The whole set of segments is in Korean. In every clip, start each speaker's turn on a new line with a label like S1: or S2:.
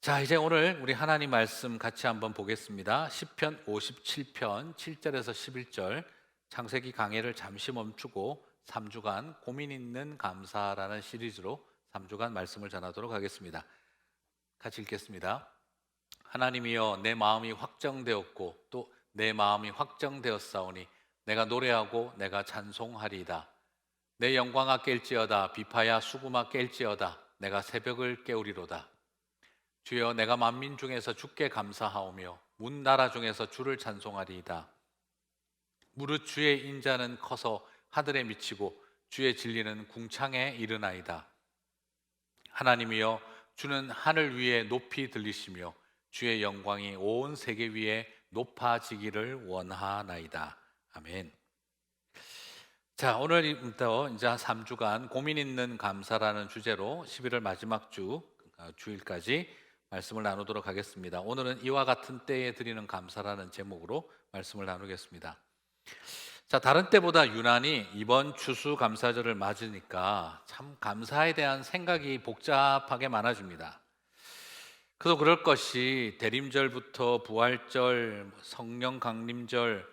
S1: 자, 이제 오늘 우리 하나님 말씀 같이 한번 보겠습니다. 시편 57편 7절에서 11절, 창세기 강해를 잠시 멈추고 3주간 고민 있는 감사라는 시리즈로 3주간 말씀을 전하도록 하겠습니다. 같이 읽겠습니다. 하나님이여, 내 마음이 확정되었고 또 내 마음이 확정되었사오니 내가 노래하고 내가 찬송하리이다. 내 영광아 깰지어다. 비파야 수구마 깰지어다. 내가 새벽을 깨우리로다. 주여, 내가 만민 중에서 주께 감사하오며 문 나라 중에서 주를 찬송하리이다. 무릇 주의 인자는 커서 하늘에 미치고 주의 진리는 궁창에 이르나이다. 하나님이여, 주는 하늘 위에 높이 들리시며 주의 영광이 온 세계 위에 높아지기를 원하나이다. 아멘. 자, 오늘부터 이제 3주간 고민 있는 감사라는 주제로 11월 마지막 주일까지 말씀을 나누도록 하겠습니다. 오늘은 이와 같은 때에 드리는 감사라는 제목으로 말씀을 나누겠습니다. 자, 다른 때보다 유난히 이번 추수감사절을 맞으니까 참 감사에 대한 생각이 복잡하게 많아집니다. 그도 그럴 것이 대림절부터 부활절, 성령 강림절,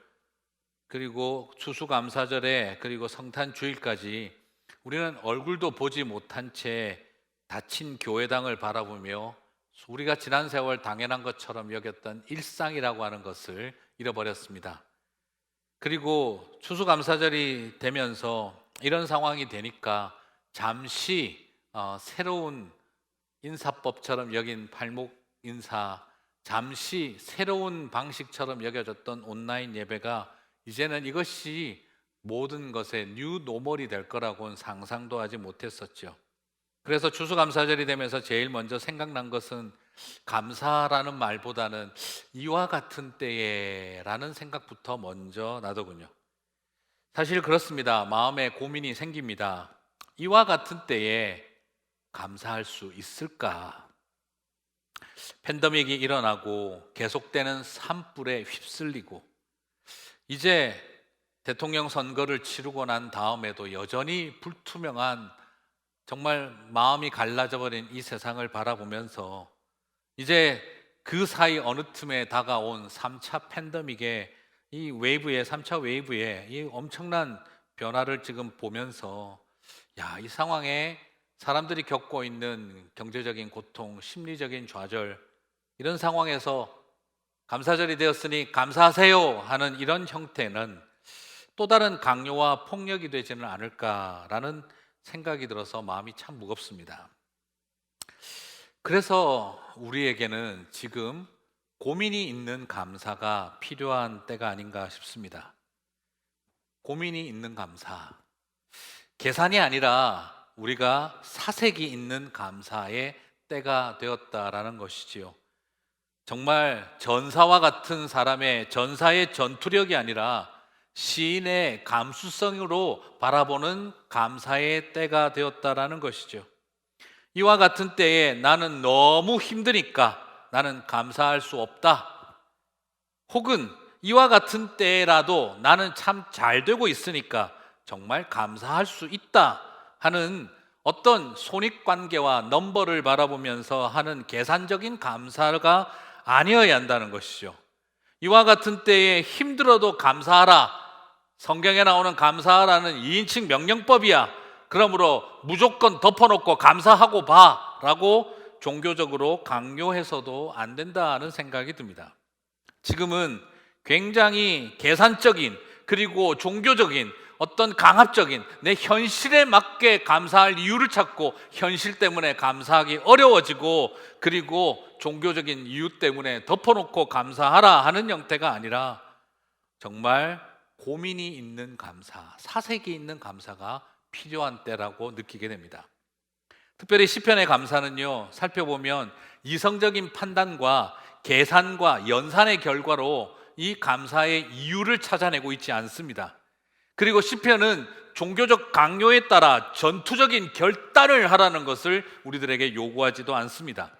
S1: 그리고 추수감사절에 그리고 성탄주일까지 우리는 얼굴도 보지 못한 채 닫힌 교회당을 바라보며 우리가 지난 세월 당연한 것처럼 여겼던 일상이라고 하는 것을 잃어버렸습니다. 그리고 추수감사절이 되면서 이런 상황이 되니까 잠시 새로운 인사법처럼 여긴 발목 인사, 잠시 새로운 방식처럼 여겨졌던 온라인 예배가 이제는 이것이 모든 것의 뉴 노멀이 될 거라고는 상상도 하지 못했었죠. 그래서 추수감사절이 되면서 제일 먼저 생각난 것은 감사라는 말보다는 이와 같은 때에라는 생각부터 먼저 나더군요. 사실 그렇습니다. 마음에 고민이 생깁니다. 이와 같은 때에 감사할 수 있을까? 팬데믹이 일어나고 계속되는 산불에 휩쓸리고 이제 대통령 선거를 치르고 난 다음에도 여전히 불투명한, 정말 마음이 갈라져 버린 이 세상을 바라보면서 이제 그 사이 어느 틈에 다가온 3차 팬데믹의 이 웨이브의 3차 웨이브의 이 엄청난 변화를 지금 보면서 이 상황에 사람들이 겪고 있는 경제적인 고통, 심리적인 좌절, 이런 상황에서 감사절이 되었으니 감사하세요 하는 이런 형태는 또 다른 강요와 폭력이 되지는 않을까라는 생각이 들어서 마음이 참 무겁습니다. 그래서 우리에게는 지금 고민이 있는 감사가 필요한 때가 아닌가 싶습니다. 고민이 있는 감사, 계산이 아니라 우리가 사색이 있는 감사의 때가 되었다라는 것이지요. 정말 전사와 같은 사람의 전사의 전투력이 아니라 시인의 감수성으로 바라보는 감사의 때가 되었다라는 것이죠. 이와 같은 때에 나는 너무 힘드니까 나는 감사할 수 없다. 혹은 이와 같은 때라도 나는 참 잘 되고 있으니까 정말 감사할 수 있다 하는 어떤 손익관계와 넘버를 바라보면서 하는 계산적인 감사가 아니어야 한다는 것이죠. 이와 같은 때에 힘들어도 감사하라. 성경에 나오는 감사하라는 2인칭 명령법이야. 그러므로 무조건 덮어놓고 감사하고 봐 라고 종교적으로 강요해서도 안 된다는 생각이 듭니다. 지금은 굉장히 계산적인, 그리고 종교적인 어떤 강압적인 내 현실에 맞게 감사할 이유를 찾고 현실 때문에 감사하기 어려워지고, 그리고 종교적인 이유 때문에 덮어놓고 감사하라 하는 형태가 아니라 정말 고민이 있는 감사, 사색이 있는 감사가 필요한 때라고 느끼게 됩니다. 특별히 시편의 감사는요, 살펴보면 이성적인 판단과 계산과 연산의 결과로 이 감사의 이유를 찾아내고 있지 않습니다. 그리고 시편은 종교적 강요에 따라 전투적인 결단을 하라는 것을 우리들에게 요구하지도 않습니다.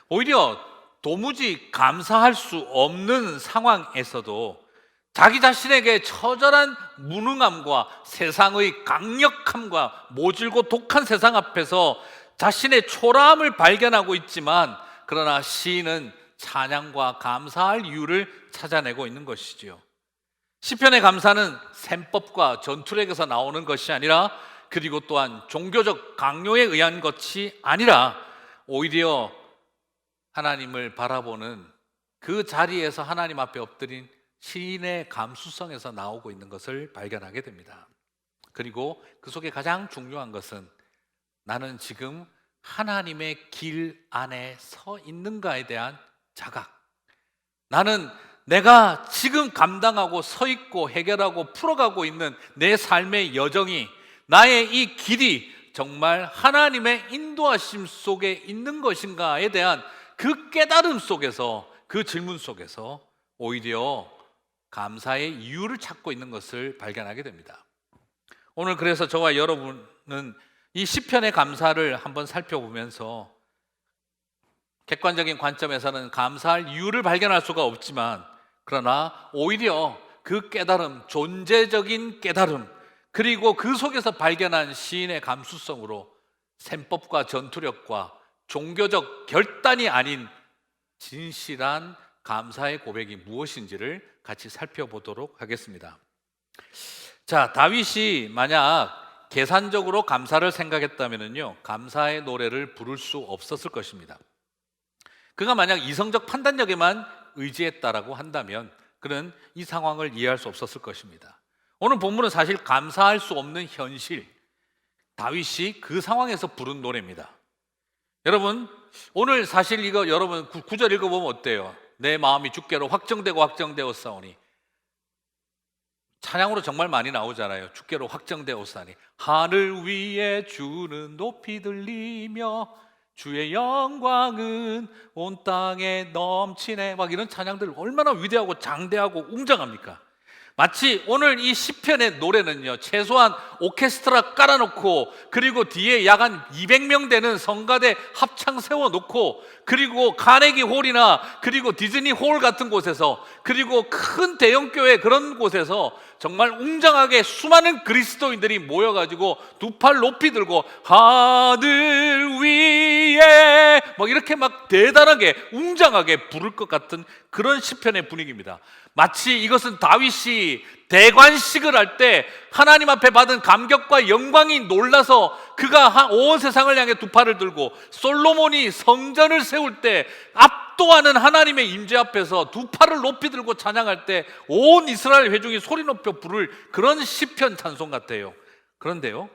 S1: 오히려 도무지 감사할 수 없는 상황에서도 자기 자신에게 처절한 무능함과 세상의 강력함과 모질고 독한 세상 앞에서 자신의 초라함을 발견하고 있지만 그러나 시인은 찬양과 감사할 이유를 찾아내고 있는 것이지요. 시편의 감사는 셈법과 전투력에서 나오는 것이 아니라, 그리고 또한 종교적 강요에 의한 것이 아니라, 오히려 하나님을 바라보는 그 자리에서 하나님 앞에 엎드린 시인의 감수성에서 나오고 있는 것을 발견하게 됩니다. 그리고 그 속에 가장 중요한 것은, 나는 지금 하나님의 길 안에 서 있는가에 대한 자각. 나는 내가 지금 감당하고 서 있고 해결하고 풀어가고 있는 내 삶의 여정이, 나의 이 길이 정말 하나님의 인도하심 속에 있는 것인가에 대한 그 깨달음 속에서, 그 질문 속에서 오히려 감사의 이유를 찾고 있는 것을 발견하게 됩니다. 오늘 그래서 저와 여러분은 이 시편의 감사를 한번 살펴보면서 객관적인 관점에서는 감사할 이유를 발견할 수가 없지만, 그러나 오히려 그 깨달음, 존재적인 깨달음, 그리고 그 속에서 발견한 시인의 감수성으로 셈법과 전투력과 종교적 결단이 아닌 진실한 감사의 고백이 무엇인지를 같이 살펴보도록 하겠습니다. 자, 다윗이 만약 계산적으로 감사를 생각했다면요, 감사의 노래를 부를 수 없었을 것입니다. 그가 만약 이성적 판단력에만 의지했다라고 한다면 그는 이 상황을 이해할 수 없었을 것입니다. 오늘 본문은 사실 감사할 수 없는 현실, 다윗이 그 상황에서 부른 노래입니다. 여러분, 오늘 사실 이거 여러분 구절 읽어보면 어때요? 내 마음이 주께로 확정되었사오니. 찬양으로 정말 많이 나오잖아요. 주께로 확정되었사오니 하늘 위에 주는 높이 들리며 주의 영광은 온 땅에 넘치네. 막 이런 찬양들 얼마나 위대하고 장대하고 웅장합니까? 마치 오늘 이 시편의 노래는요, 최소한 오케스트라 깔아놓고, 그리고 뒤에 약 한 200명 되는 성가대 합창 세워놓고, 그리고 카네기 홀이나 그리고 디즈니 홀 같은 곳에서, 그리고 큰 대형교회 그런 곳에서 정말 웅장하게 수많은 그리스도인들이 모여가지고 두 팔 높이 들고 하늘 위에 막 이렇게 막 대단하게 웅장하게 부를 것 같은 그런 시편의 분위기입니다. 마치 이것은 다윗이 대관식을 할 때 하나님 앞에 받은 감격과 영광이 놀라서 그가 온 세상을 향해 두 팔을 들고, 솔로몬이 성전을 세울 때 압도하는 하나님의 임재 앞에서 두 팔을 높이 들고 찬양할 때 온 이스라엘 회중이 소리 높여 부를 그런 시편 찬송 같아요. 그런데요,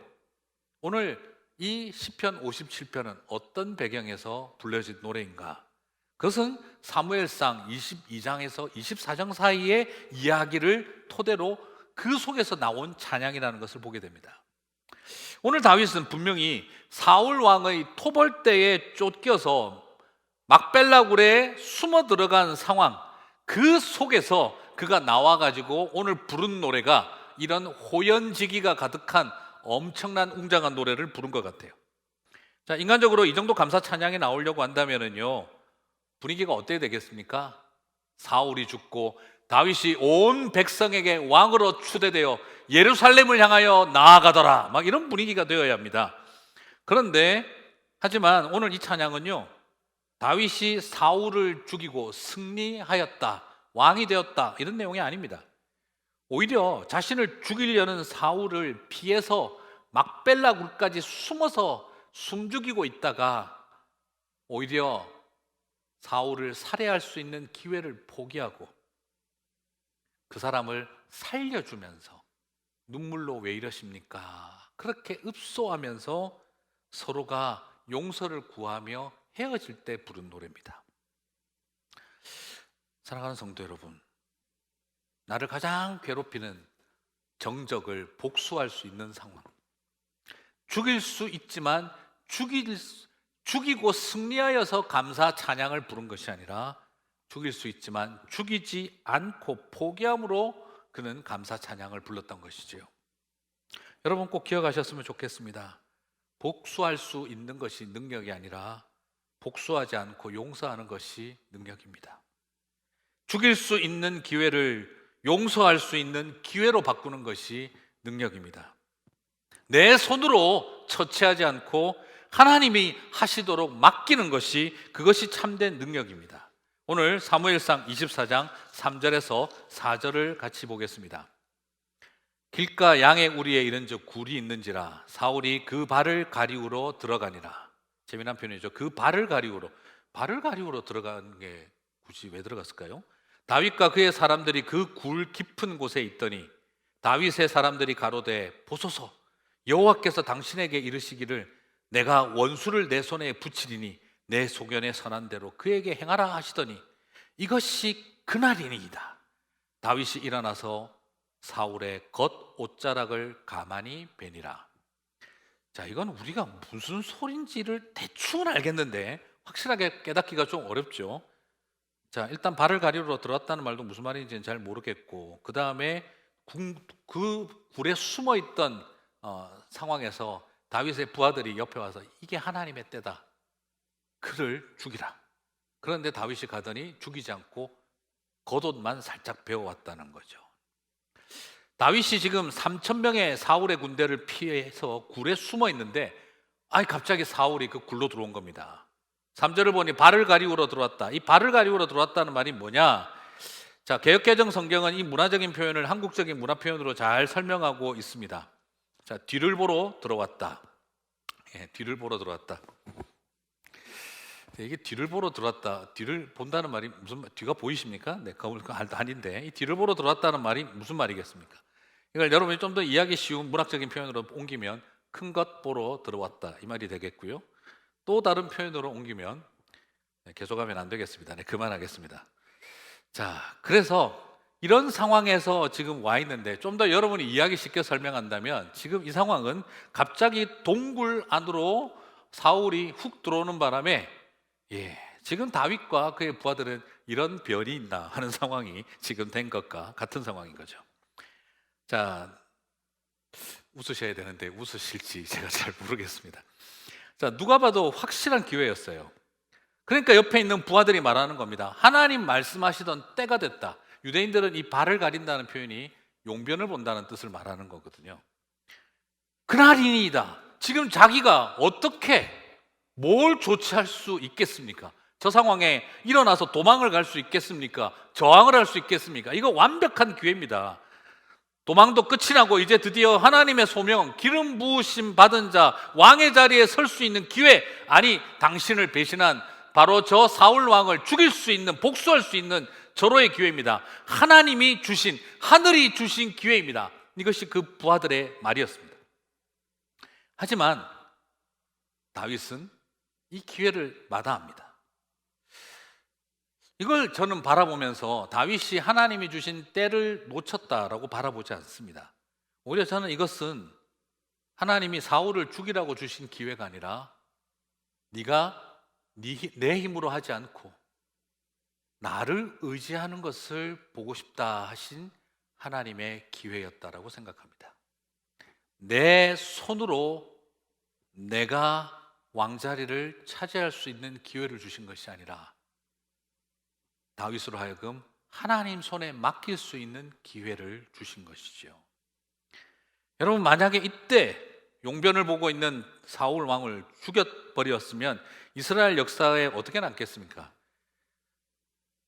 S1: 오늘 이 시편 57편은 어떤 배경에서 불려진 노래인가? 그것은 사무엘상 22장에서 24장 사이의 이야기를 토대로 그 속에서 나온 찬양이라는 것을 보게 됩니다. 오늘 다윗은 분명히 사울 왕의 토벌대에 쫓겨서 막벨라굴에 숨어 들어간 상황, 그 속에서 그가 나와가지고 오늘 부른 노래가 이런 호연지기가 가득한 엄청난 웅장한 노래를 부른 것 같아요. 자, 인간적으로 이 정도 감사 찬양이 나오려고 한다면은요, 분위기가 어때야 되겠습니까? 사울이 죽고 다윗이 온 백성에게 왕으로 추대되어 예루살렘을 향하여 나아가더라, 막 이런 분위기가 되어야 합니다. 그런데 하지만 오늘 이 찬양은요, 다윗이 사울을 죽이고 승리하였다, 왕이 되었다, 이런 내용이 아닙니다. 오히려 자신을 죽이려는 사울을 피해서 막벨라 굴까지 숨어서 숨죽이고 있다가 오히려 사울을 살해할 수 있는 기회를 포기하고 그 사람을 살려주면서 눈물로 왜 이러십니까? 그렇게 읍소하면서 서로가 용서를 구하며 헤어질 때 부른 노래입니다. 사랑하는 성도 여러분, 나를 가장 괴롭히는 정적을 복수할 수 있는 상황, 죽일 수 있지만 죽이고 승리하여서 감사 찬양을 부른 것이 아니라 죽일 수 있지만 죽이지 않고 포기함으로 그는 감사 찬양을 불렀던 것이지요. 여러분 꼭 기억하셨으면 좋겠습니다. 복수할 수 있는 것이 능력이 아니라 복수하지 않고 용서하는 것이 능력입니다. 죽일 수 있는 기회를 용서할 수 있는 기회로 바꾸는 것이 능력입니다. 내 손으로 처치하지 않고 하나님이 하시도록 맡기는 것이, 그것이 참된 능력입니다. 오늘 사무엘상 24장 3절에서 4절을 같이 보겠습니다. 길가 양의 우리에 이른즉 굴이 있는지라 사울이 그 발을 가리우러 들어가니라. 재미난 표현이죠. 그 발을 가리우러 들어간 게 굳이 왜 들어갔을까요? 다윗과 그의 사람들이 그 굴 깊은 곳에 있더니 다윗의 사람들이 가로되 보소서, 여호와께서 당신에게 이르시기를 내가 원수를 내 손에 붙이리니 내 소견에 선한 대로 그에게 행하라 하시더니 이것이 그날이니이다. 다윗이 일어나서 사울의 겉 옷자락을 가만히 베니라. 자, 이건 우리가 무슨 소린지를 대충은 알겠는데 확실하게 깨닫기가 좀 어렵죠. 자, 일단 발을 가리우러 들어왔다는 말도 무슨 말인지는 잘 모르겠고, 그 다음에 그 굴에 숨어 있던 상황에서 다윗의 부하들이 옆에 와서 이게 하나님의 때다, 그를 죽이라. 그런데 다윗이 가더니 죽이지 않고 겉옷만 살짝 베어왔다는 거죠. 다윗이 지금 3,000명의 사울의 군대를 피해서 굴에 숨어 있는데 갑자기 사울이 그 굴로 들어온 겁니다. 3절을 보니 발을 가리우러 들어왔다. 이 발을 가리우러 들어왔다는 말이 뭐냐? 자, 개역개정 성경은 이 문화적인 표현을 한국적인 문화 표현으로 잘 설명하고 있습니다. 자, 뒤를 보러 들어왔다. 뒤를 보러 들어왔다. 이게 뒤를 보러 들어왔다, 뒤를 본다는 말이 무슨, 뒤가 보이십니까? 네, 그건 아닌데, 이 뒤를 보러 들어왔다는 말이 무슨 말이겠습니까? 이걸 여러분이 좀 더 이해하기 쉬운 문학적인 표현으로 옮기면 큰 것 보러 들어왔다, 이 말이 되겠고요. 또 다른 표현으로 옮기면, 계속하면 안 되겠습니다. 네, 그만하겠습니다. 자, 그래서 이런 상황에서 지금 와 있는데 좀 더 여러분이 이해하기 쉽게 설명한다면, 지금 이 상황은 갑자기 동굴 안으로 사울이 훅 들어오는 바람에 지금 다윗과 그의 부하들은 이런 별이 있나 하는 상황이 지금 된 것과 같은 상황인 거죠. 자, 웃으셔야 되는데 웃으실지 제가 잘 모르겠습니다. 자, 누가 봐도 확실한 기회였어요. 그러니까 옆에 있는 부하들이 말하는 겁니다. 하나님 말씀하시던 때가 됐다. 유대인들은 이 발을 가린다는 표현이 용변을 본다는 뜻을 말하는 거거든요. 그날이니이다. 지금 자기가 어떻게 뭘 조치할 수 있겠습니까? 저 상황에 일어나서 도망을 갈 수 있겠습니까? 저항을 할 수 있겠습니까? 이거 완벽한 기회입니다. 도망도 끝이 나고 이제 드디어 하나님의 소명, 기름 부으심 받은 자, 왕의 자리에 설 수 있는 기회, 아니 당신을 배신한 바로 저 사울 왕을 죽일 수 있는, 복수할 수 있는 절호의 기회입니다. 하나님이 주신, 하늘이 주신 기회입니다. 이것이 그 부하들의 말이었습니다. 하지만 다윗은 이 기회를 마다합니다. 이걸 저는 바라보면서 다윗이 하나님이 주신 때를 놓쳤다라고 바라보지 않습니다. 오히려 저는 이것은 하나님이 사울을 죽이라고 주신 기회가 아니라 네가 내 힘으로 하지 않고 나를 의지하는 것을 보고 싶다 하신 하나님의 기회였다라고 생각합니다. 내 손으로 내가 왕자리를 차지할 수 있는 기회를 주신 것이 아니라 다윗으로 하여금 하나님 손에 맡길 수 있는 기회를 주신 것이죠. 여러분, 만약에 이때 용변을 보고 있는 사울 왕을 죽여버렸으면 이스라엘 역사에 어떻게 남겠습니까?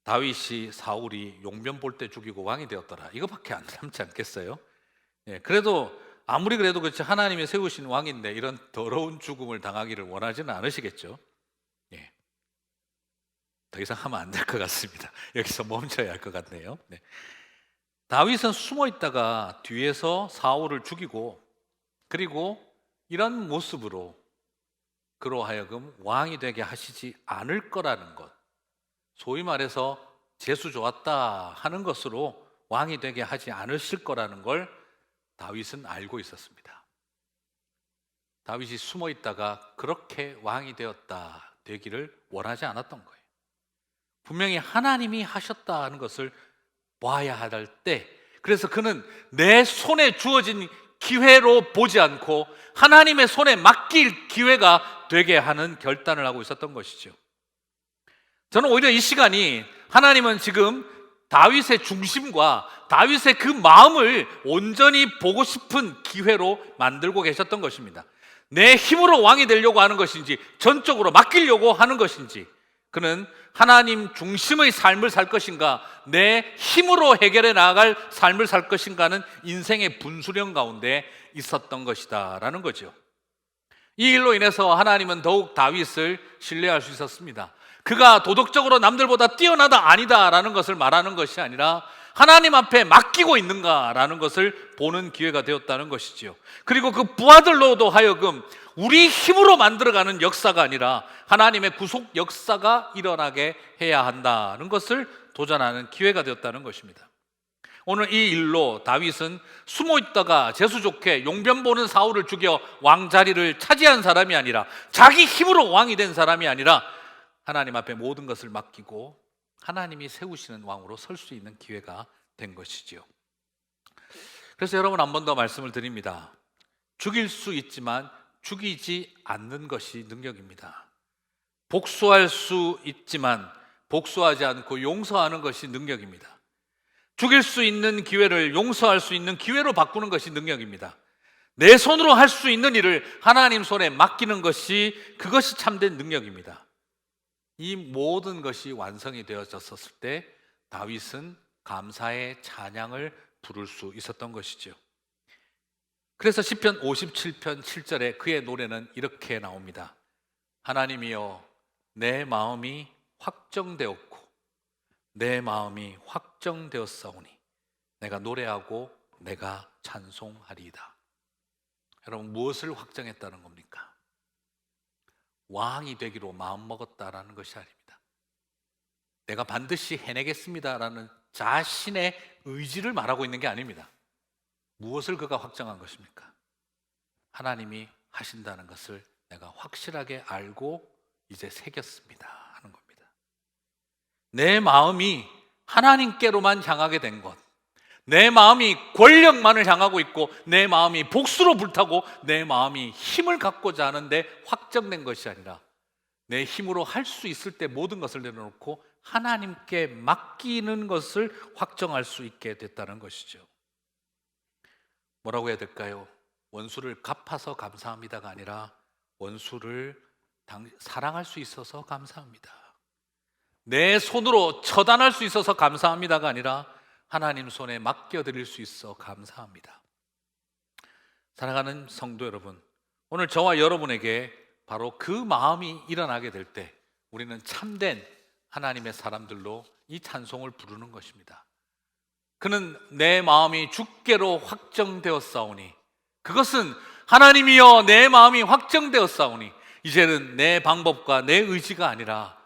S1: 다윗이 사울이 용변 볼 때 죽이고 왕이 되었더라, 이거밖에 안 남지 않겠어요? 그래도 아무리 그래도 그렇지 하나님이 세우신 왕인데 이런 더러운 죽음을 당하기를 원하지는 않으시겠죠? 더 이상 하면 안 될 것 같습니다. 여기서 멈춰야 할 것 같네요. 다윗은 숨어 있다가 뒤에서 사울을 죽이고, 그리고 이런 모습으로 그로 하여금 왕이 되게 하시지 않을 거라는 것, 소위 말해서 재수 좋았다 하는 것으로 왕이 되게 하지 않으실 거라는 걸 다윗은 알고 있었습니다. 다윗이 숨어 있다가 그렇게 왕이 되기를 원하지 않았던 거예요. 분명히 하나님이 하셨다는 것을 봐야 할 때, 그래서 그는 내 손에 주어진 기회로 보지 않고 하나님의 손에 맡길 기회가 되게 하는 결단을 하고 있었던 것이죠. 저는 오히려 이 시간이 하나님은 지금 다윗의 중심과 다윗의 그 마음을 온전히 보고 싶은 기회로 만들고 계셨던 것입니다. 내 힘으로 왕이 되려고 하는 것인지 전적으로 맡기려고 하는 것인지, 그는 하나님 중심의 삶을 살 것인가, 내 힘으로 해결해 나갈 삶을 살 것인가는 인생의 분수령 가운데 있었던 것이다 라는 거죠. 이 일로 인해서 하나님은 더욱 다윗을 신뢰할 수 있었습니다. 그가 도덕적으로 남들보다 뛰어나다 아니다 라는 것을 말하는 것이 아니라 하나님 앞에 맡기고 있는가라는 것을 보는 기회가 되었다는 것이지요. 그리고 그 부하들로도 하여금 우리 힘으로 만들어가는 역사가 아니라 하나님의 구속 역사가 일어나게 해야 한다는 것을 도전하는 기회가 되었다는 것입니다. 오늘 이 일로 다윗은 숨어 있다가 재수 좋게 용변 보는 사울을 죽여 왕자리를 차지한 사람이 아니라, 자기 힘으로 왕이 된 사람이 아니라 하나님 앞에 모든 것을 맡기고 하나님이 세우시는 왕으로 설 수 있는 기회가 된 것이지요. 그래서 여러분, 한 번 더 말씀을 드립니다. 죽일 수 있지만 죽이지 않는 것이 능력입니다. 복수할 수 있지만 복수하지 않고 용서하는 것이 능력입니다. 죽일 수 있는 기회를 용서할 수 있는 기회로 바꾸는 것이 능력입니다. 내 손으로 할 수 있는 일을 하나님 손에 맡기는 것이, 그것이 참된 능력입니다. 이 모든 것이 완성이 되어졌을 때 다윗은 감사의 찬양을 부를 수 있었던 것이죠. 그래서 시편 57편 7절에 그의 노래는 이렇게 나옵니다. 하나님이여, 내 마음이 확정되었고 내 마음이 확정되었사오니 내가 노래하고 내가 찬송하리이다. 여러분, 무엇을 확정했다는 겁니까? 왕이 되기로 마음먹었다라는 것이 아닙니다. 내가 반드시 해내겠습니다라는 자신의 의지를 말하고 있는 게 아닙니다. 무엇을 그가 확정한 것입니까? 하나님이 하신다는 것을 내가 확실하게 알고 이제 새겼습니다 하는 겁니다. 내 마음이 하나님께로만 향하게 된 것, 내 마음이 권력만을 향하고 있고 내 마음이 복수로 불타고 내 마음이 힘을 갖고자 하는데 확정된 것이 아니라, 내 힘으로 할 수 있을 때 모든 것을 내려놓고 하나님께 맡기는 것을 확정할 수 있게 됐다는 것이죠. 뭐라고 해야 될까요? 원수를 갚아서 감사합니다가 아니라 원수를 사랑할 수 있어서 감사합니다. 내 손으로 처단할 수 있어서 감사합니다가 아니라 하나님 손에 맡겨드릴 수 있어 감사합니다. 사랑하는 성도 여러분, 오늘 저와 여러분에게 바로 그 마음이 일어나게 될 때 우리는 참된 하나님의 사람들로 이 찬송을 부르는 것입니다. 그는 내 마음이 주께로 확정되었사오니, 그것은 하나님이여 내 마음이 확정되었사오니, 이제는 내 방법과 내 의지가 아니라,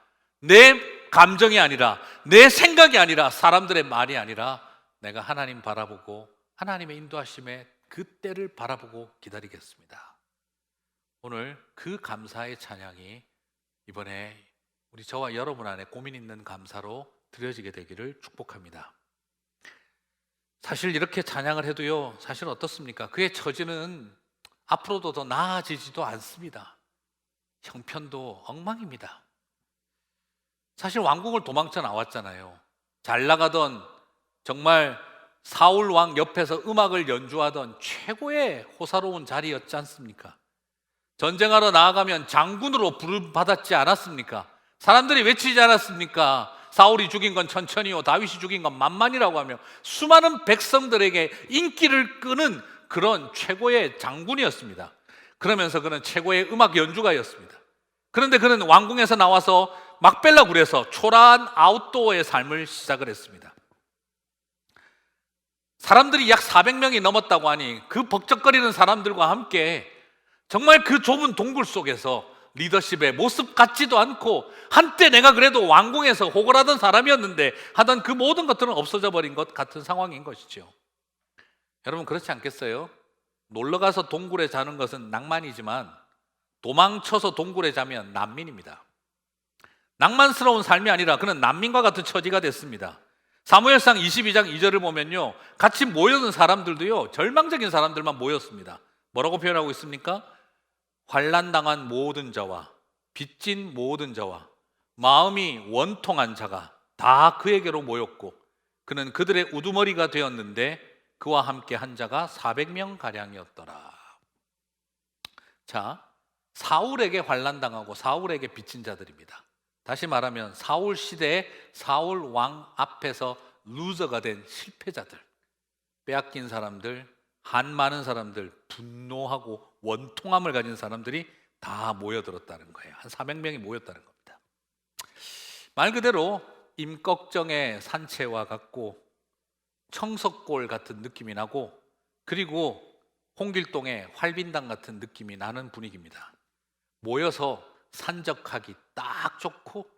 S1: 내 감정이 아니라, 내 생각이 아니라, 사람들의 말이 아니라 내가 하나님 바라보고 하나님의 인도하심에 그 때를 바라보고 기다리겠습니다. 오늘 그 감사의 찬양이 이번에 우리 저와 여러분 안에 고민 있는 감사로 드려지게 되기를 축복합니다. 사실 이렇게 찬양을 해도요, 사실 어떻습니까? 그의 처지는 앞으로도 더 나아지지도 않습니다. 형편도 엉망입니다. 사실 왕궁을 도망쳐 나왔잖아요. 잘 나가던, 정말 사울 왕 옆에서 음악을 연주하던 최고의 호사로운 자리였지 않습니까? 전쟁하러 나아가면 장군으로 부름받았지 않았습니까? 사람들이 외치지 않았습니까? 사울이 죽인 건 천천히요, 다윗이 죽인 건 만만이라고 하며 수많은 백성들에게 인기를 끄는 그런 최고의 장군이었습니다. 그러면서 그는 최고의 음악 연주가였습니다. 그런데 그는 왕궁에서 나와서 막벨라 굴에서 초라한 아웃도어의 삶을 시작을 했습니다. 사람들이 약 400명이 넘었다고 하니 그 벅적거리는 사람들과 함께 정말 그 좁은 동굴 속에서 리더십의 모습 같지도 않고, 한때 내가 그래도 왕궁에서 호걸하던 사람이었는데 하던 그 모든 것들은 없어져 버린 것 같은 상황인 것이죠. 여러분, 그렇지 않겠어요? 놀러가서 동굴에 자는 것은 낭만이지만 도망쳐서 동굴에 자면 난민입니다. 낭만스러운 삶이 아니라 그는 난민과 같은 처지가 됐습니다. 사무엘상 22장 2절을 보면요, 같이 모여든 사람들도요, 절망적인 사람들만 모였습니다. 뭐라고 표현하고 있습니까? 환난당한 모든 자와 빚진 모든 자와 마음이 원통한 자가 다 그에게로 모였고 그는 그들의 우두머리가 되었는데 그와 함께 한 자가 400명 가량이었더라. 자, 사울에게 환난당하고 사울에게 빚진 자들입니다. 다시 말하면 사울 시대에 사울 왕 앞에서 루저가 된 실패자들, 빼앗긴 사람들, 한 많은 사람들, 분노하고 원통함을 가진 사람들이 다 모여들었다는 거예요. 한 400명이 모였다는 겁니다. 말 그대로 임꺽정의 산채와 같고 청석골 같은 느낌이 나고, 그리고 홍길동의 활빈당 같은 느낌이 나는 분위기입니다. 모여서 산적하기 딱 좋고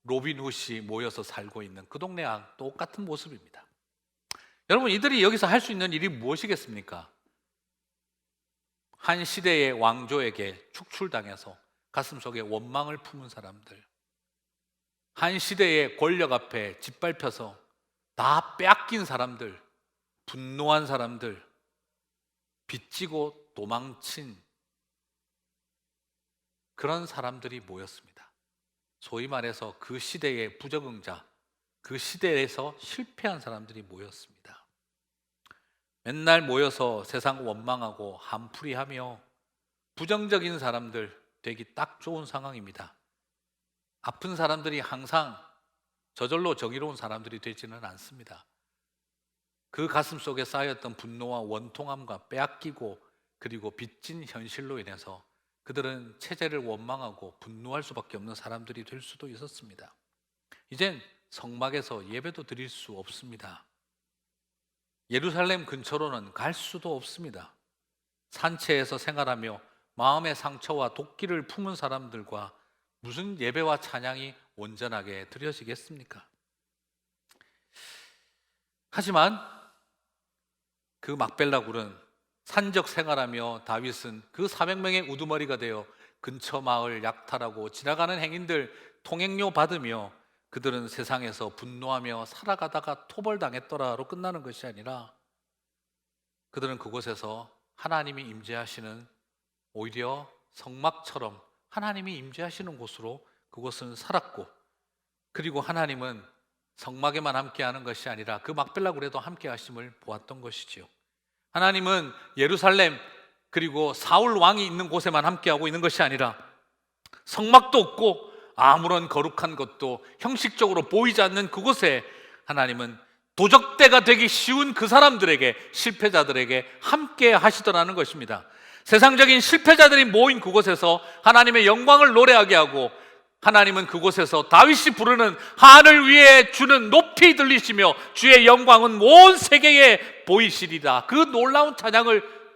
S1: 로빈훗이 모여서 살고 있는 그 동네와 똑같은 모습입니다. 여러분, 이들이 여기서 할 수 있는 일이 무엇이겠습니까? 한 시대의 왕조에게 축출당해서 가슴속에 원망을 품은 사람들, 한 시대의 권력 앞에 짓밟혀서 다 빼앗긴 사람들, 분노한 사람들, 빚지고 도망친 그런 사람들이 모였습니다. 소위 말해서 그 시대의 부적응자, 그 시대에서 실패한 사람들이 모였습니다. 맨날 모여서 세상 원망하고 한풀이하며 부정적인 사람들 되기 딱 좋은 상황입니다. 아픈 사람들이 항상 저절로 정의로운 사람들이 되지는 않습니다. 그 가슴 속에 쌓였던 분노와 원통함과 빼앗기고 그리고 빚진 현실로 인해서 그들은 체제를 원망하고 분노할 수밖에 없는 사람들이 될 수도 있었습니다. 이젠 성막에서 예배도 드릴 수 없습니다. 예루살렘 근처로는 갈 수도 없습니다. 산채에서 생활하며 마음의 상처와 도끼를 품은 사람들과 무슨 예배와 찬양이 온전하게 드려지겠습니까? 하지만 그 막벨라굴은 산적 생활하며 다윗은 그 400명의 우두머리가 되어 근처 마을 약탈하고 지나가는 행인들 통행료 받으며 그들은 세상에서 분노하며 살아가다가 토벌당했더라로 끝나는 것이 아니라 그들은 그곳에서 하나님이 임재하시는, 오히려 성막처럼 하나님이 임재하시는 곳으로 그곳은 살았고, 그리고 하나님은 성막에만 함께하는 것이 아니라 그 막벨라굴에도 함께하심을 보았던 것이지요. 하나님은 예루살렘 그리고 사울 왕이 있는 곳에만 함께하고 있는 것이 아니라 성막도 없고 아무런 거룩한 것도 형식적으로 보이지 않는 그곳에 하나님은 도적대가 되기 쉬운 그 사람들에게, 실패자들에게 함께 하시더라는 것입니다. 세상적인 실패자들이 모인 그곳에서 하나님의 영광을 노래하게 하고, 하나님은 그곳에서 다윗이 부르는 하늘 위에 주는 높이 들리시며 주의 영광은 온 세계에 보이시리라, 그 놀라운 찬양을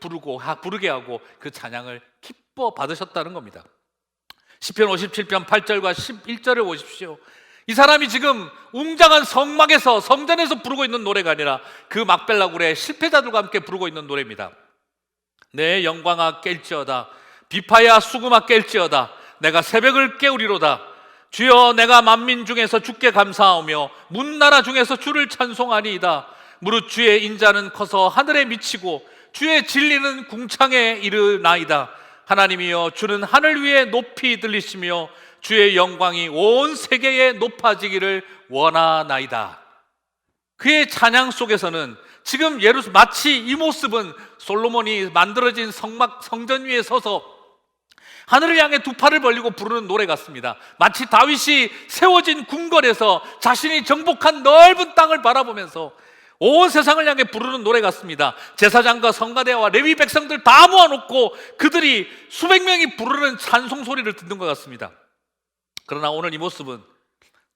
S1: 부르게 하고 그 찬양을 기뻐 받으셨다는 겁니다. 시편 57편 8절과 11절을 보십시오. 이 사람이 지금 웅장한 성막에서, 성전에서 부르고 있는 노래가 아니라 그 막벨라굴의 실패자들과 함께 부르고 있는 노래입니다. 내 영광아 깰지어다, 비파야 수금아 깰지어다, 내가 새벽을 깨우리로다. 주여, 내가 만민 중에서 주께 감사하며 문나라 중에서 주를 찬송하니이다. 무릇 주의 인자는 커서 하늘에 미치고 주의 진리는 궁창에 이르나이다. 하나님이여, 주는 하늘 위에 높이 들리시며 주의 영광이 온 세계에 높아지기를 원하나이다. 그의 찬양 속에서는 지금 마치 이 모습은 솔로몬이 만들어진 성전 위에 서서 하늘을 향해 두 팔을 벌리고 부르는 노래 같습니다. 마치 다윗이 세워진 궁궐에서 자신이 정복한 넓은 땅을 바라보면서 온 세상을 향해 부르는 노래 같습니다. 제사장과 성가대와 레위 백성들 다 모아놓고 그들이 수백 명이 부르는 찬송 소리를 듣는 것 같습니다. 그러나 오늘 이 모습은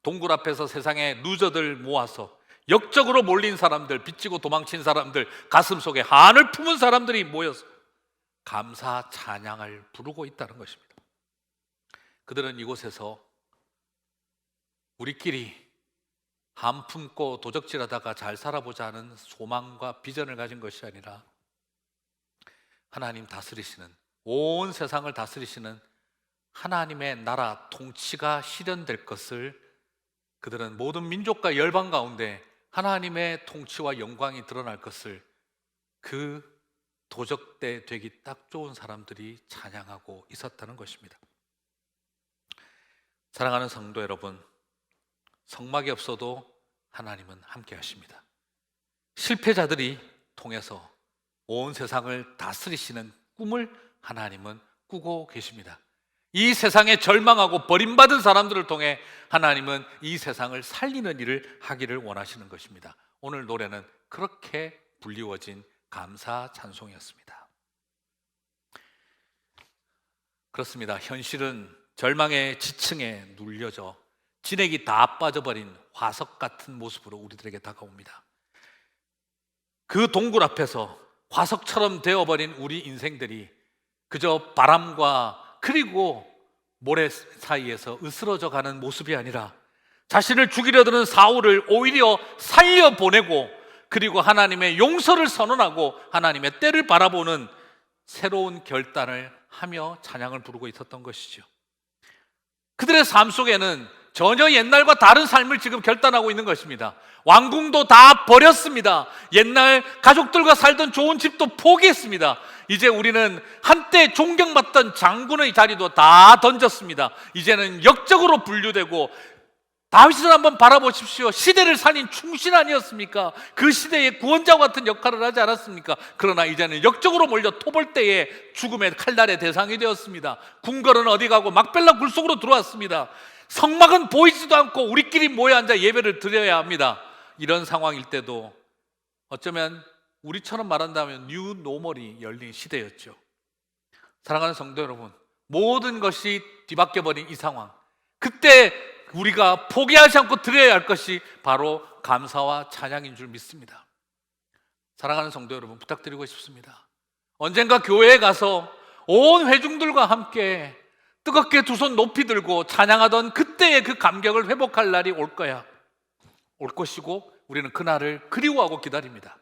S1: 동굴 앞에서 세상의 루저들 모아서 역적으로 몰린 사람들, 빚지고 도망친 사람들, 가슴속에 한을 품은 사람들이 모여서 감사 찬양을 부르고 있다는 것입니다. 그들은 이곳에서 우리끼리 한 품고 도적질하다가 잘 살아보자 하는 소망과 비전을 가진 것이 아니라 하나님 다스리시는, 온 세상을 다스리시는 하나님의 나라 통치가 실현될 것을, 그들은 모든 민족과 열방 가운데 하나님의 통치와 영광이 드러날 것을 그 도적대 되기 딱 좋은 사람들이 찬양하고 있었다는 것입니다. 사랑하는 성도 여러분, 성막이 없어도 하나님은 함께 하십니다. 실패자들이 통해서 온 세상을 다스리시는 꿈을 하나님은 꾸고 계십니다. 이 세상에 절망하고 버림받은 사람들을 통해 하나님은 이 세상을 살리는 일을 하기를 원하시는 것입니다. 오늘 노래는 그렇게 불리워진 감사 찬송이었습니다. 그렇습니다. 현실은 절망의 지층에 눌려져 진액이 다 빠져버린 화석 같은 모습으로 우리들에게 다가옵니다. 그 동굴 앞에서 화석처럼 되어버린 우리 인생들이 그저 바람과 그리고 모래 사이에서 으스러져 가는 모습이 아니라 자신을 죽이려 드는 사울을 오히려 살려보내고 그리고 하나님의 용서를 선언하고 하나님의 때를 바라보는 새로운 결단을 하며 찬양을 부르고 있었던 것이죠. 그들의 삶 속에는 전혀 옛날과 다른 삶을 지금 결단하고 있는 것입니다. 왕궁도 다 버렸습니다. 옛날 가족들과 살던 좋은 집도 포기했습니다. 이제 우리는 한때 존경받던 장군의 자리도 다 던졌습니다. 이제는 역적으로 분류되고, 다윗을 한번 바라보십시오. 시대를 살린 충신 아니었습니까? 그 시대의 구원자와 같은 역할을 하지 않았습니까? 그러나 이제는 역적으로 몰려 토벌대의 죽음의 칼날의 대상이 되었습니다. 궁궐은 어디 가고 막벨라 굴 속으로 들어왔습니다. 성막은 보이지도 않고 우리끼리 모여 앉아 예배를 드려야 합니다. 이런 상황일 때도 어쩌면 우리처럼 말한다면 뉴 노멀이 열린 시대였죠. 사랑하는 성도 여러분, 모든 것이 뒤바뀌어버린 이 상황, 그때 우리가 포기하지 않고 드려야 할 것이 바로 감사와 찬양인 줄 믿습니다. 사랑하는 성도 여러분, 부탁드리고 싶습니다. 언젠가 교회에 가서 온 회중들과 함께 뜨겁게 두 손 높이 들고 찬양하던 그때의 그 감격을 회복할 날이 올 거야. 올 것이고 우리는 그날을 그리워하고 기다립니다.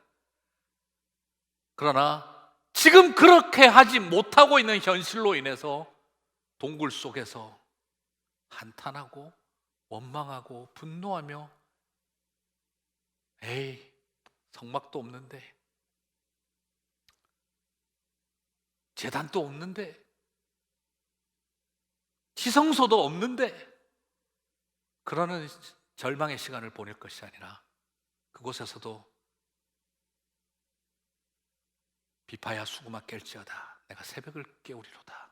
S1: 그러나 지금 그렇게 하지 못하고 있는 현실로 인해서 동굴 속에서 한탄하고 원망하고 분노하며, 에이, 성막도 없는데, 제단도 없는데, 지성소도 없는데, 그러는 절망의 시간을 보낼 것이 아니라 그곳에서도 비파야 수구마 깰지어다, 내가 새벽을 깨우리로다.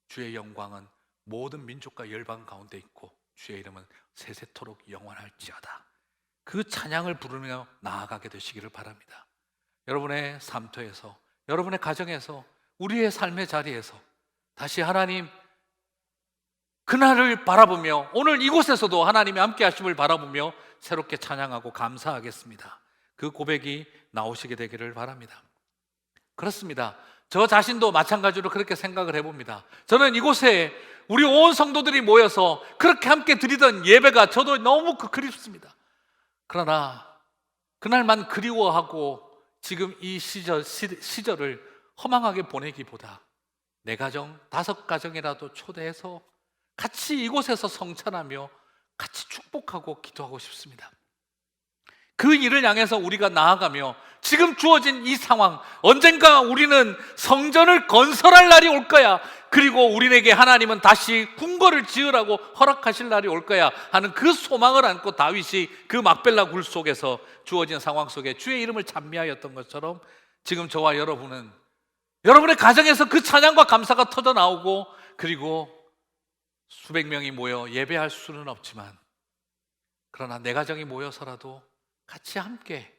S1: 주의 영광은 모든 민족과 열방 가운데 있고 주의 이름은 세세토록 영원할지어다. 그 찬양을 부르며 나아가게 되시기를 바랍니다. 여러분의 삶터에서, 여러분의 가정에서, 우리의 삶의 자리에서 다시 하나님 그날을 바라보며, 오늘 이곳에서도 하나님이 함께 하심을 바라보며 새롭게 찬양하고 감사하겠습니다. 그 고백이 나오시게 되기를 바랍니다. 그렇습니다. 저 자신도 마찬가지로 그렇게 생각을 해봅니다. 저는 이곳에 우리 온 성도들이 모여서 그렇게 함께 드리던 예배가 저도 너무 그립습니다. 그러나 그날만 그리워하고 지금 이 시절을 허망하게 보내기보다 내 가정, 5가정이라도 초대해서 같이 이곳에서 성찬하며 같이 축복하고 기도하고 싶습니다. 그 일을 향해서 우리가 나아가며 지금 주어진 이 상황, 언젠가 우리는 성전을 건설할 날이 올 거야, 그리고 우리에게 하나님은 다시 궁궐을 지으라고 허락하실 날이 올 거야 하는 그 소망을 안고 다윗이 그 막벨라 굴 속에서 주어진 상황 속에 주의 이름을 찬미하였던 것처럼 지금 저와 여러분은 여러분의 가정에서 그 찬양과 감사가 터져 나오고, 그리고 수백 명이 모여 예배할 수는 없지만 그러나 내 가정이 모여서라도 같이 함께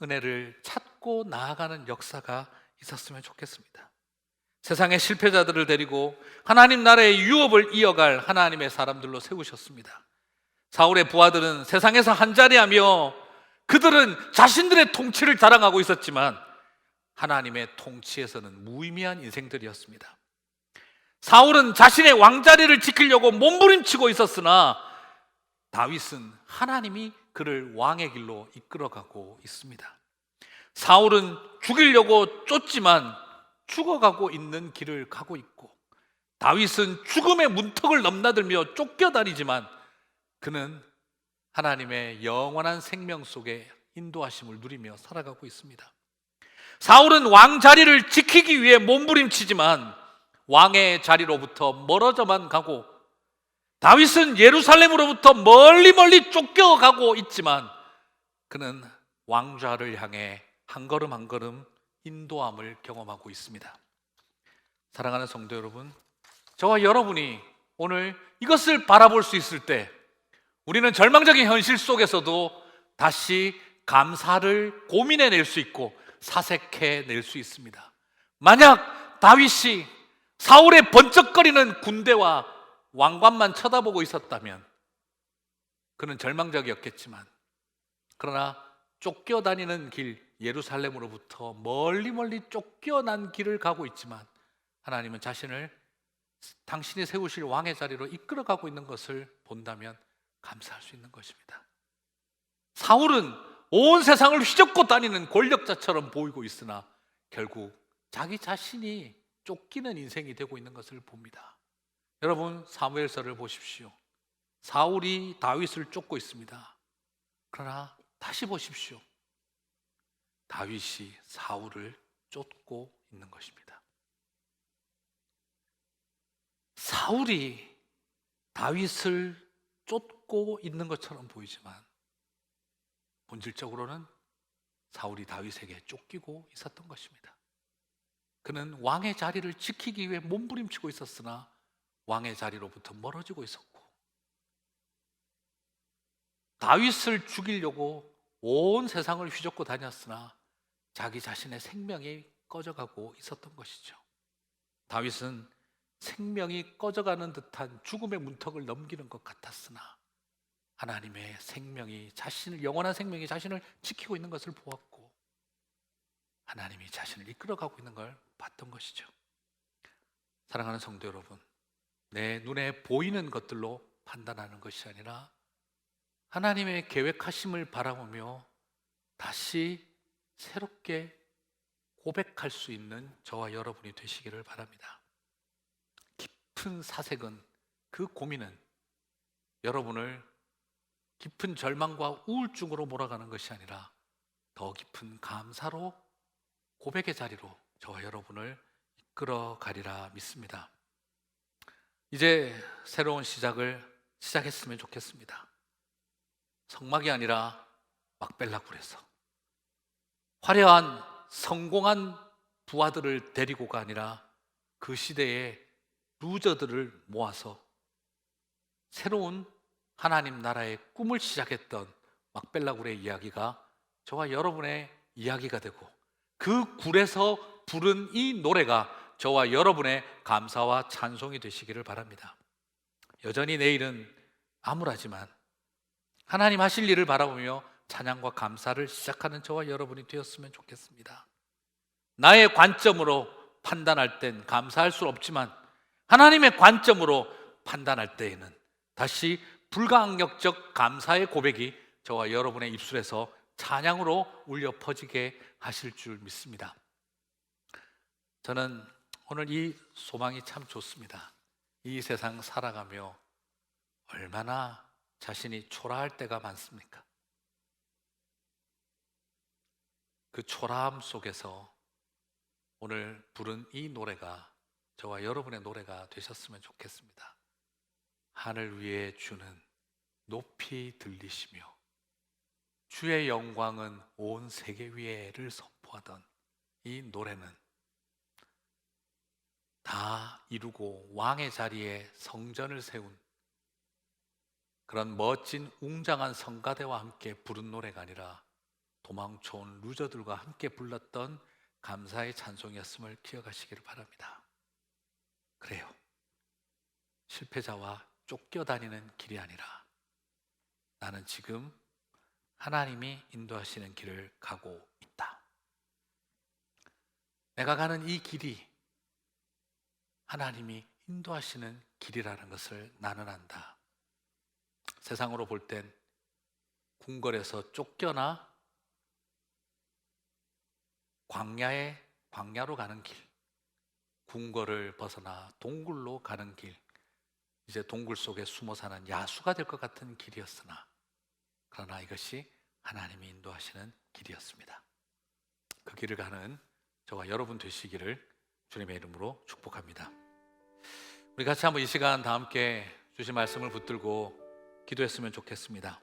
S1: 은혜를 찾고 나아가는 역사가 있었으면 좋겠습니다. 세상의 실패자들을 데리고 하나님 나라의 유업을 이어갈 하나님의 사람들로 세우셨습니다. 사울의 부하들은 세상에서 한자리하며 그들은 자신들의 통치를 자랑하고 있었지만 하나님의 통치에서는 무의미한 인생들이었습니다. 사울은 자신의 왕자리를 지키려고 몸부림치고 있었으나 다윗은 하나님이 그를 왕의 길로 이끌어가고 있습니다. 사울은 죽이려고 쫓지만 죽어가고 있는 길을 가고 있고, 다윗은 죽음의 문턱을 넘나들며 쫓겨다니지만 그는 하나님의 영원한 생명 속에 인도하심을 누리며 살아가고 있습니다. 사울은 왕 자리를 지키기 위해 몸부림치지만 왕의 자리로부터 멀어져만 가고, 다윗은 예루살렘으로부터 멀리 쫓겨가고 있지만 그는 왕좌를 향해 한 걸음 한 걸음 인도함을 경험하고 있습니다. 사랑하는 성도 여러분, 저와 여러분이 오늘 이것을 바라볼 수 있을 때 우리는 절망적인 현실 속에서도 다시 감사를 고민해낼 수 있고 사색해낼 수 있습니다. 만약 다윗이 사울의 번쩍거리는 군대와 왕관만 쳐다보고 있었다면 그는 절망적이었겠지만, 그러나 쫓겨다니는 길, 예루살렘으로부터 멀리 멀리 쫓겨난 길을 가고 있지만 하나님은 자신을 당신이 세우실 왕의 자리로 이끌어가고 있는 것을 본다면 감사할 수 있는 것입니다. 사울은 온 세상을 휘젓고 다니는 권력자처럼 보이고 있으나 결국 자기 자신이 쫓기는 인생이 되고 있는 것을 봅니다. 여러분, 사무엘서를 보십시오. 사울이 다윗을 쫓고 있습니다. 그러나 다시 보십시오. 다윗이 사울을 쫓고 있는 것입니다. 사울이 다윗을 쫓고 있는 것처럼 보이지만 본질적으로는 사울이 다윗에게 쫓기고 있었던 것입니다. 그는 왕의 자리를 지키기 위해 몸부림치고 있었으나 왕의 자리로부터 멀어지고 있었고, 다윗을 죽이려고 온 세상을 휘젓고 다녔으나 자기 자신의 생명이 꺼져가고 있었던 것이죠. 다윗은 생명이 꺼져가는 듯한 죽음의 문턱을 넘기는 것 같았으나 하나님의 생명이 영원한 생명이 자신을 지키고 있는 것을 보았고 하나님이 자신을 이끌어가고 있는 걸 봤던 것이죠. 사랑하는 성도 여러분, 내 눈에 보이는 것들로 판단하는 것이 아니라 하나님의 계획하심을 바라보며 다시 새롭게 고백할 수 있는 저와 여러분이 되시기를 바랍니다. 깊은 사색은, 그 고민은 여러분을 깊은 절망과 우울증으로 몰아가는 것이 아니라 더 깊은 감사로, 고백의 자리로 저와 여러분을 이끌어가리라 믿습니다. 이제 새로운 시작을 시작했으면 좋겠습니다. 성막이 아니라 막벨라굴에서 화려한 성공한 부하들을 데리고가 아니라 그 시대의 루저들을 모아서 새로운 하나님 나라의 꿈을 시작했던 막벨라굴의 이야기가 저와 여러분의 이야기가 되고, 그 굴에서 부른 이 노래가 저와 여러분의 감사와 찬송이 되시기를 바랍니다. 여전히 내일은 암울하지만 하나님 하실 일을 바라보며 찬양과 감사를 시작하는 저와 여러분이 되었으면 좋겠습니다. 나의 관점으로 판단할 땐 감사할 수 없지만 하나님의 관점으로 판단할 때에는 다시 불가항력적 감사의 고백이 저와 여러분의 입술에서 찬양으로 울려 퍼지게 하실 줄 믿습니다. 저는 오늘 이 소망이 참 좋습니다. 이 세상 살아가며 얼마나 자신이 초라할 때가 많습니까? 그 초라함 속에서 오늘 부른 이 노래가 저와 여러분의 노래가 되셨으면 좋겠습니다. 하늘 위에 주는 높이 들리시며 주의 영광은 온 세계 위에를 선포하던 이 노래는 다 이루고 왕의 자리에 성전을 세운 그런 멋진 웅장한 성가대와 함께 부른 노래가 아니라 도망쳐온 루저들과 함께 불렀던 감사의 찬송이었음을 기억하시기를 바랍니다. 그래요. 실패자와 쫓겨다니는 길이 아니라 나는 지금 하나님이 인도하시는 길을 가고 있다. 내가 가는 이 길이 하나님이 인도하시는 길이라는 것을 나는 안다. 세상으로 볼 땐 궁궐에서 쫓겨나 광야로 가는 길, 궁궐을 벗어나 동굴로 가는 길, 이제 동굴 속에 숨어 사는 야수가 될 것 같은 길이었으나 그러나 이것이 하나님이 인도하시는 길이었습니다. 그 길을 가는 저와 여러분 되시기를 주님의 이름으로 축복합니다. 우리 같이 한번 이 시간 다 함께 주신 말씀을 붙들고 기도했으면 좋겠습니다.